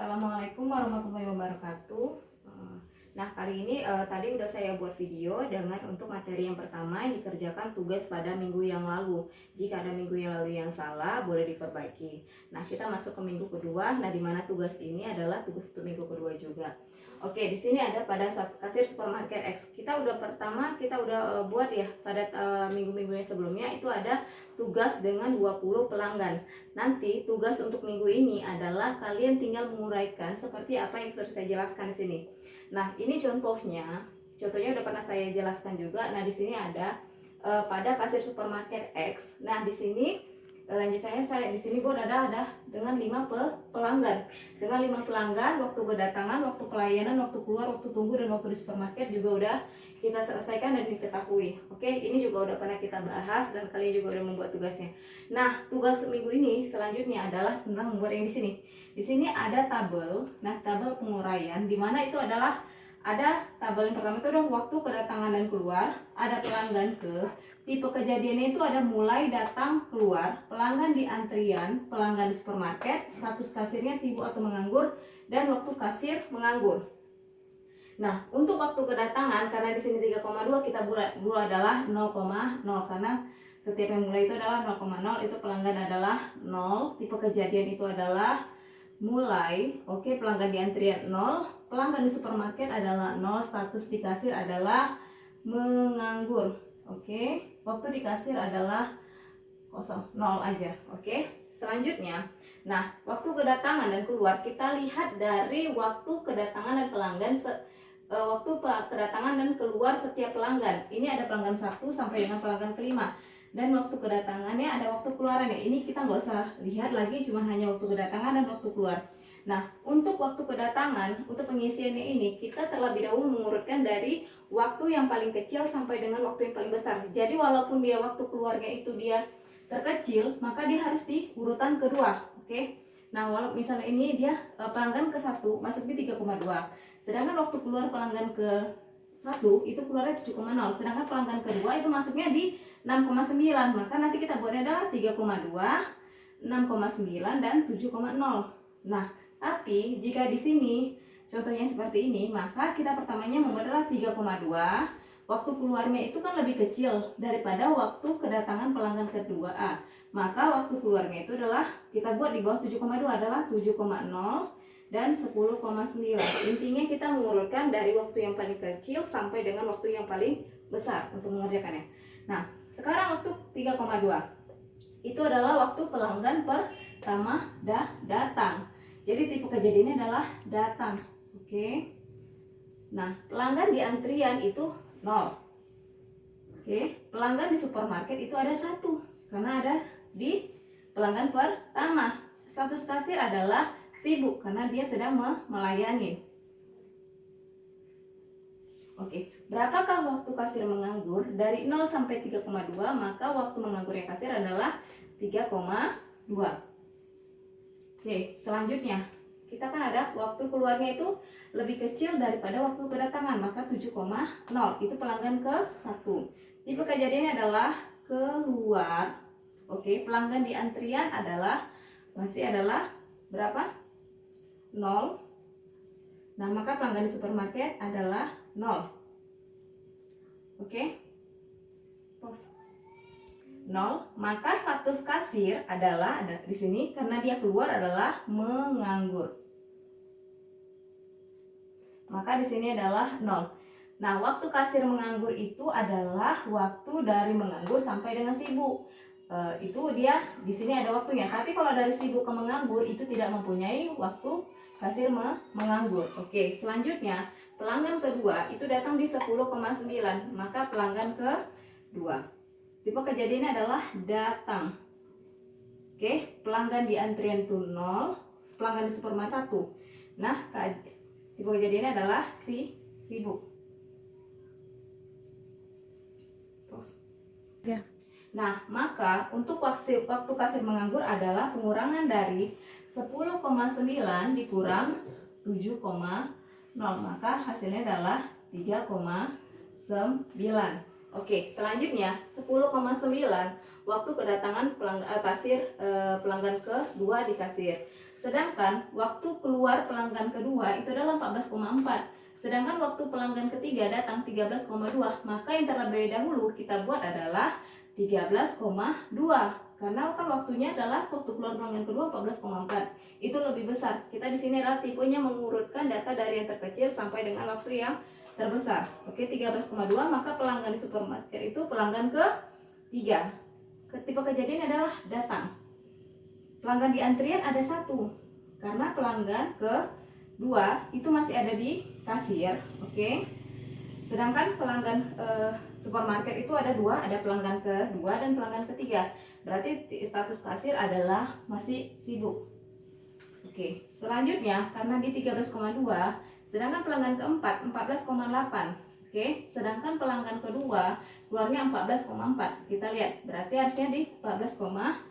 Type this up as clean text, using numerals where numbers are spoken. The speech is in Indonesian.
Assalamualaikum warahmatullahi wabarakatuh. Nah, kali ini tadi udah saya buat video dengan untuk materi yang pertama yang dikerjakan tugas pada minggu yang lalu. Jika ada minggu yang lalu yang salah, boleh diperbaiki. Nah, kita masuk ke minggu kedua. Nah, di mana tugas ini adalah tugas untuk minggu kedua juga. Oke, di sini ada pada kasir supermarket X. Kita udah buat ya pada minggu-minggu yang sebelumnya itu ada tugas dengan 20 pelanggan. Nanti tugas untuk minggu ini adalah kalian tinggal menguraikan seperti apa yang sudah saya jelaskan di sini. Nah, ini contohnya udah pernah saya jelaskan juga. Nah, di sini ada pada kasir supermarket X. Nah, di sini lanjut saya di sini buat ada dengan 5 pelanggan. Dengan 5 pelanggan, waktu kedatangan, waktu pelayanan, waktu keluar, waktu tunggu dan waktu di supermarket juga udah kita selesaikan dan diketahui. Oke, ini juga udah pernah kita bahas dan kalian juga udah membuat tugasnya. Nah, tugas minggu ini selanjutnya adalah tentang membuat yang di sini. Di sini ada tabel. Nah, tabel penguraian di mana itu adalah ada tabel yang pertama itu adalah waktu kedatangan dan keluar, ada pelanggan ke, tipe kejadiannya itu ada mulai, datang, keluar, pelanggan di antrian, pelanggan di supermarket, status kasirnya sibuk atau menganggur, dan waktu kasir menganggur. Nah, untuk waktu kedatangan karena di sini 3,2 kita buat adalah 0,0 karena setiap yang mulai itu adalah 0,0 itu pelanggan adalah 0, tipe kejadian itu adalah mulai, oke, pelanggan di antrian 0, pelanggan di supermarket adalah 0, status di kasir adalah menganggur, oke, waktu di kasir adalah kosong, 0 aja, oke. Selanjutnya, nah, waktu kedatangan dan keluar kita lihat dari waktu kedatangan dan pelanggan waktu kedatangan dan keluar setiap pelanggan. Ini ada pelanggan 1 sampai dengan pelanggan kelima. Dan waktu kedatangannya ada waktu keluarannya. Ini kita nggak usah lihat lagi, cuma hanya waktu kedatangan dan waktu keluar. Nah, untuk waktu kedatangan, untuk pengisiannya ini kita terlebih dahulu mengurutkan dari waktu yang paling kecil sampai dengan waktu yang paling besar. Jadi walaupun dia waktu keluarnya itu dia terkecil, maka dia harus di urutan kedua, oke? Nah, walau misalnya ini dia pelanggan ke 1 masuk di 3,2. Sedangkan waktu keluar pelanggan ke 1 itu keluarnya 7,0. Sedangkan pelanggan kedua itu masuknya di 6,9, maka nanti kita buatnya adalah 3,2, 6,9 dan 7,0. Nah, tapi jika di sini contohnya seperti ini, maka kita pertamanya membuat adalah 3,2. Waktu keluarnya itu kan lebih kecil daripada waktu kedatangan pelanggan kedua. Maka waktu keluarnya itu adalah kita buat di bawah 7,2 adalah 7,0 dan 10,9. Intinya kita mengurutkan dari waktu yang paling kecil sampai dengan waktu yang paling besar untuk mengerjakannya. Nah, sekarang waktu 3,2 itu adalah waktu pelanggan pertama datang. Jadi tipe kejadiannya adalah datang. Oke. Nah, pelanggan di antrian itu 0. Oke, pelanggan di supermarket itu ada 1 karena ada di pelanggan pertama. Status kasir adalah sibuk karena dia sedang melayani. Oke, berapakah waktu kasir menganggur? Dari 0 sampai 3,2, maka waktu menganggurnya kasir adalah 3,2. Oke, selanjutnya kita kan ada waktu keluarnya itu lebih kecil daripada waktu kedatangan, maka 7,0 itu pelanggan ke 1. Tipe kejadiannya adalah keluar. Oke, pelanggan di antrian adalah masih adalah berapa? 0. Nah, maka pelanggan di supermarket adalah 0. Oke. Pause. 0, maka status kasir adalah ada di sini karena dia keluar adalah menganggur. Maka di sini adalah 0. Nah, waktu kasir menganggur itu adalah waktu dari menganggur sampai dengan sibuk. Itu dia di sini ada waktunya. Tapi kalau dari sibuk ke menganggur itu tidak mempunyai waktu kasir menganggur. Oke, selanjutnya pelanggan kedua itu datang di 10,9, maka pelanggan kedua. Tipe kejadiannya adalah datang. Oke, pelanggan di antrian itu 0, pelanggan di supermarket 1. Nah, tipe kejadiannya adalah sibuk. Terus. Ya. Nah, maka untuk waktu kasir menganggur adalah pengurangan dari 10,9 dikurang 7,0, maka hasilnya adalah 3,9. Oke, selanjutnya 10,9 waktu kedatangan pelanggan kedua di kasir. Sedangkan waktu keluar pelanggan kedua itu adalah 14,4. Sedangkan waktu pelanggan ketiga datang 13,2. Maka yang terlebih dahulu kita buat adalah 13,2. Karena kan waktunya adalah waktu keluar pelanggan kedua 14,4. Itu lebih besar. Kita di sini adalah tipenya mengurutkan data dari yang terkecil sampai dengan waktu yang terbesar. Oke, 13,2, maka pelanggan di supermarket itu pelanggan ke-3. Tipe kejadian adalah datang. Pelanggan di antrian ada 1. Karena pelanggan ke-2 itu masih ada di kasir, oke. Sedangkan pelanggan supermarket itu ada 2, ada pelanggan ke-2 dan pelanggan ke-3. Berarti status kasir adalah masih sibuk. Oke, selanjutnya karena di 13,2, sedangkan pelanggan keempat 14,8. Oke, sedangkan pelanggan kedua keluarnya 14,4. Kita lihat, berarti harusnya di 14,4.